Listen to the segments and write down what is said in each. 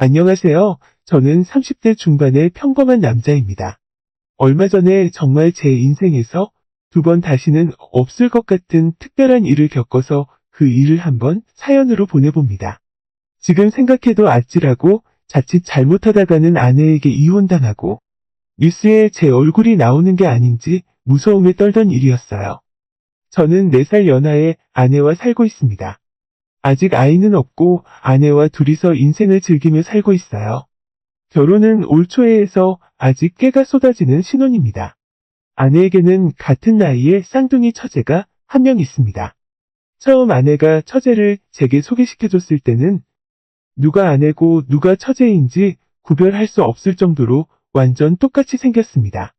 안녕하세요. 저는 30대 중반의 평범한 남자입니다. 얼마 전에 정말 제 인생에서 두 번 다시는 없을 것 같은 특별한 일을 겪어서 그 일을 한번 사연으로 보내봅니다. 지금 생각해도 아찔하고 자칫 잘못하다가는 아내에게 이혼당하고 뉴스에 제 얼굴이 나오는 게 아닌지 무서움에 떨던 일이었어요. 저는 4살 연하의 아내와 살고 있습니다. 아직 아이는 없고 아내와 둘이서 인생을 즐기며 살고 있어요. 결혼은 올 초에 해서 아직 깨가 쏟아지는 신혼입니다. 아내에게는 같은 나이의 쌍둥이 처제가 한 명 있습니다. 처음 아내가 처제를 제게 소개시켜줬을 때는 누가 아내고 누가 처제인지 구별할 수 없을 정도로 완전 똑같이 생겼습니다.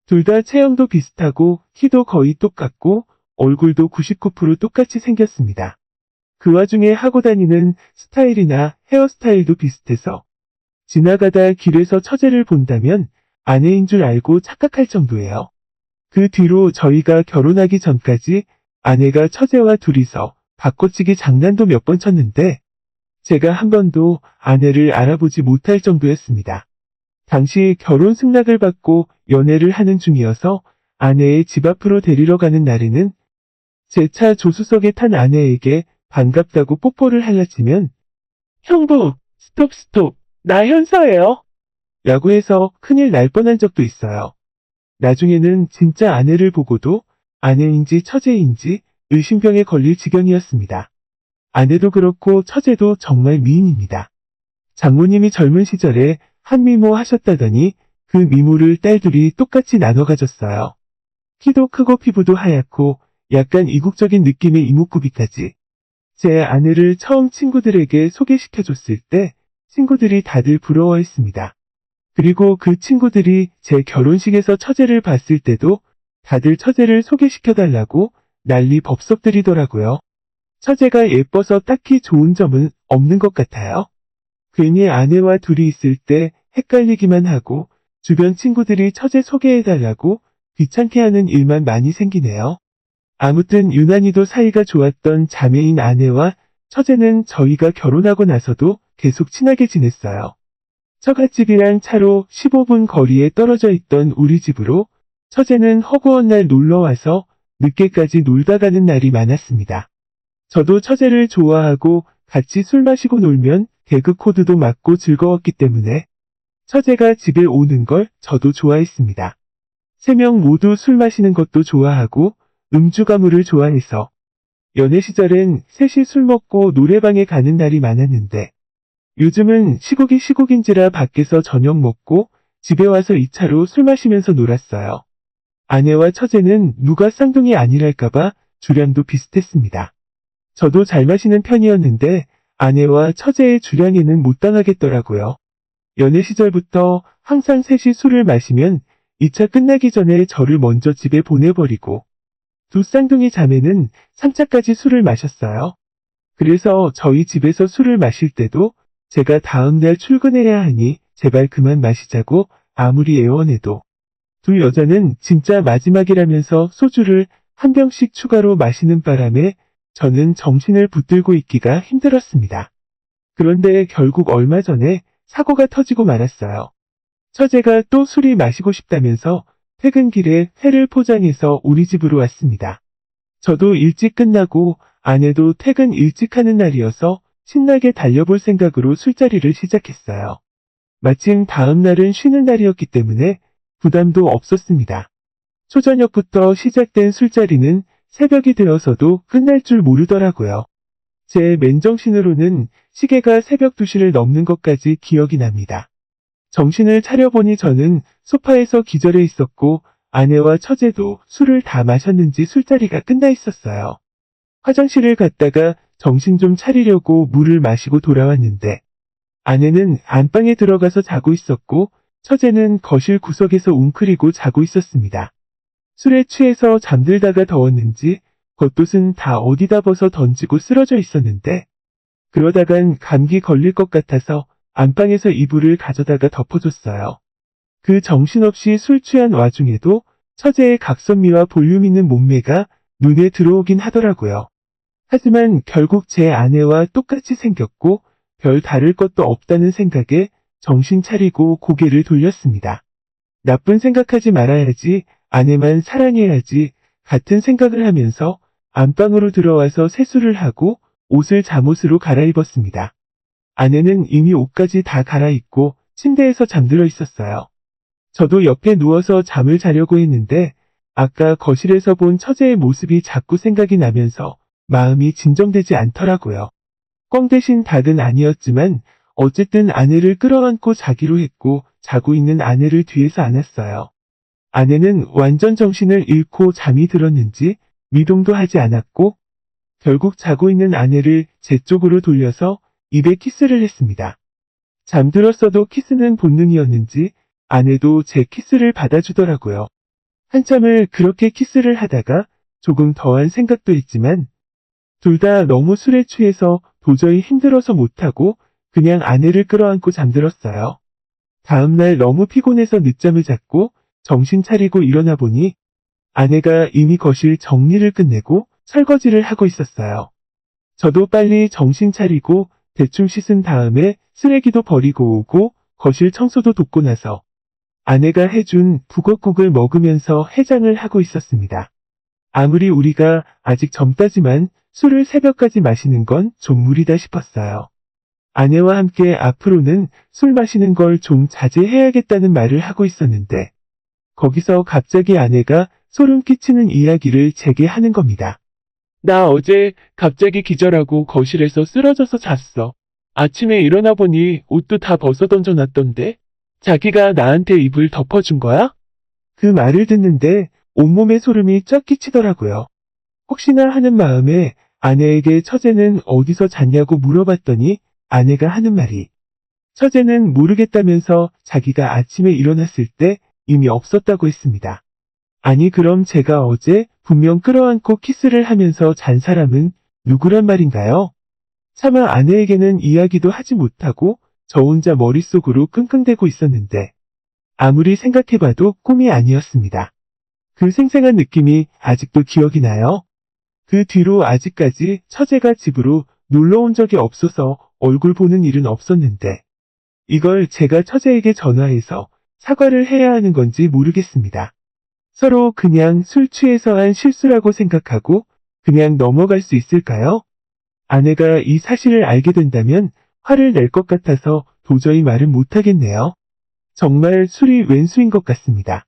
둘 다 체형도 비슷하고 키도 거의 똑같고 얼굴도 99% 똑같이 생겼습니다. 그 와중에 하고 다니는 스타일이나 헤어스타일도 비슷해서 지나가다 길에서 처제를 본다면 아내인 줄 알고 착각할 정도예요. 그 뒤로 저희가 결혼하기 전까지 아내가 처제와 둘이서 바꿔치기 장난도 몇 번 쳤는데 제가 한 번도 아내를 알아보지 못할 정도였습니다. 당시 결혼 승낙을 받고 연애를 하는 중이어서 아내의 집 앞으로 데리러 가는 날에는 제 차 조수석에 탄 아내에게 반갑다고 뽀뽀를 하려치면 형부, 스톱, 나 현서예요. 라고 해서 큰일 날 뻔한 적도 있어요. 나중에는 진짜 아내를 보고도 아내인지 처제인지 의심병에 걸릴 지경이었습니다. 아내도 그렇고 처제도 정말 미인입니다. 장모님이 젊은 시절에 한미모 하셨다더니 그 미모를 딸들이 똑같이 나눠 가졌어요. 키도 크고 피부도 하얗고 약간 이국적인 느낌의 이목구비까지. 제 아내를 처음 친구들에게 소개시켜줬을 때 친구들이 다들 부러워했습니다. 그리고 그 친구들이 제 결혼식에서 처제를 봤을 때도 다들 처제를 소개시켜달라고 난리 법석들이더라고요. 처제가 예뻐서 딱히 좋은 점은 없는 것 같아요. 괜히 아내와 둘이 있을 때 헷갈리기만 하고 주변 친구들이 처제 소개해달라고 귀찮게 하는 일만 많이 생기네요. 아무튼 유난히도 사이가 좋았던 자매인 아내와 처제는 저희가 결혼하고 나서도 계속 친하게 지냈어요. 처갓집이랑 차로 15분 거리에 떨어져 있던 우리 집으로 처제는 허구한 날 놀러와서 늦게까지 놀다 가는 날이 많았습니다. 저도 처제를 좋아하고 같이 술 마시고 놀면 개그 코드도 맞고 즐거웠기 때문에 처제가 집에 오는 걸 저도 좋아했습니다. 3명 모두 술 마시는 것도 좋아하고 음주 가무를 좋아해서 연애 시절엔 셋이 술 먹고 노래방에 가는 날이 많았는데 요즘은 시국인지라 밖에서 저녁 먹고 집에 와서 2차로 술 마시면서 놀았어요. 아내와 처제는 누가 쌍둥이 아니랄까봐 주량도 비슷했습니다. 저도 잘 마시는 편이었는데 아내와 처제의 주량에는 못 당하겠더라고요. 연애 시절부터 항상 셋이 술을 마시면 2차 끝나기 전에 저를 먼저 집에 보내버리고 두 쌍둥이 자매는 3차까지 술을 마셨어요. 그래서 저희 집에서 술을 마실 때도 제가 다음날 출근해야 하니 제발 그만 마시자고 아무리 애원해도 두 여자는 진짜 마지막이라면서 소주를 한 병씩 추가로 마시는 바람에 저는 정신을 붙들고 있기가 힘들었습니다. 그런데 결국 얼마 전에 사고가 터지고 말았어요. 처제가 또 술이 마시고 싶다면서 퇴근길에 회를 포장해서 우리 집으로 왔습니다. 저도 일찍 끝나고 아내도 퇴근 일찍 하는 날이어서 신나게 달려볼 생각으로 술자리를 시작했어요. 마침 다음 날은 쉬는 날이었기 때문에 부담도 없었습니다. 초저녁부터 시작된 술자리는 새벽이 되어서도 끝날 줄 모르더라고요. 제 맨정신으로는 시계가 새벽 2시를 넘는 것까지 기억이 납니다. 정신을 차려보니 저는 소파에서 기절해 있었고 아내와 처제도 술을 다 마셨는지 술자리가 끝나 있었어요. 화장실을 갔다가 정신 좀 차리려고 물을 마시고 돌아왔는데 아내는 안방에 들어가서 자고 있었고 처제는 거실 구석에서 웅크리고 자고 있었습니다. 술에 취해서 잠들다가 더웠는지 겉옷은 다 어디다 벗어 던지고 쓰러져 있었는데 그러다간 감기 걸릴 것 같아서 안방에서 이불을 가져다가 덮어줬어요. 그 정신없이 술 취한 와중에도 처제의 각선미와 볼륨 있는 몸매가 눈에 들어오긴 하더라고요. 하지만 결국 제 아내와 똑같이 생겼고 별 다를 것도 없다는 생각에 정신 차리고 고개를 돌렸습니다. 나쁜 생각하지 말아야지, 아내만 사랑해야지, 같은 생각을 하면서 안방으로 들어와서 세수를 하고 옷을 잠옷으로 갈아입었습니다. 아내는 이미 옷까지 다 갈아입고 침대에서 잠들어 있었어요. 저도 옆에 누워서 잠을 자려고 했는데 아까 거실에서 본 처제의 모습이 자꾸 생각이 나면서 마음이 진정되지 않더라고요. 꽝 대신 닭은 아니었지만 어쨌든 아내를 끌어안고 자기로 했고 자고 있는 아내를 뒤에서 안았어요. 아내는 완전 정신을 잃고 잠이 들었는지 미동도 하지 않았고 결국 자고 있는 아내를 제 쪽으로 돌려서 입에 키스를 했습니다. 잠들었어도 키스는 본능이었는지 아내도 제 키스를 받아주더라고요. 한참을 그렇게 키스를 하다가 조금 더한 생각도 했지만 둘 다 너무 술에 취해서 도저히 힘들어서 못하고 그냥 아내를 끌어안고 잠들었어요. 다음날 너무 피곤해서 늦잠을 잤고 정신 차리고 일어나 보니 아내가 이미 거실 정리를 끝내고 설거지를 하고 있었어요. 저도 빨리 정신 차리고 대충 씻은 다음에 쓰레기도 버리고 오고 거실 청소도 돕고 나서 아내가 해준 북엇국을 먹으면서 해장을 하고 있었습니다. 아무리 우리가 아직 젊다지만 술을 새벽까지 마시는 건 좀 무리다 싶었어요. 아내와 함께 앞으로는 술 마시는 걸 좀 자제해야겠다는 말을 하고 있었는데 거기서 갑자기 아내가 소름 끼치는 이야기를 제게 하는 겁니다. 나 어제 갑자기 기절하고 거실에서 쓰러져서 잤어. 아침에 일어나 보니 옷도 다 벗어 던져놨던데 자기가 나한테 이불 덮어준 거야? 그 말을 듣는데 온몸에 소름이 쫙 끼치더라고요. 혹시나 하는 마음에 아내에게 처제는 어디서 잤냐고 물어봤더니 아내가 하는 말이 처제는 모르겠다면서 자기가 아침에 일어났을 때 이미 없었다고 했습니다. 아니 그럼 제가 어제 분명 끌어안고 키스를 하면서 잔 사람은 누구란 말인가요? 차마 아내에게는 이야기도 하지 못하고 저 혼자 머릿속으로 끙끙대고 있었는데 아무리 생각해봐도 꿈이 아니었습니다. 그 생생한 느낌이 아직도 기억이 나요. 그 뒤로 아직까지 처제가 집으로 놀러 온 적이 없어서 얼굴 보는 일은 없었는데 이걸 제가 처제에게 전화해서 사과를 해야 하는 건지 모르겠습니다. 서로 그냥 술 취해서 한 실수라고 생각하고 그냥 넘어갈 수 있을까요? 아내가 이 사실을 알게 된다면 화를 낼 것 같아서 도저히 말은 못하겠네요. 정말 술이 왼수인 것 같습니다.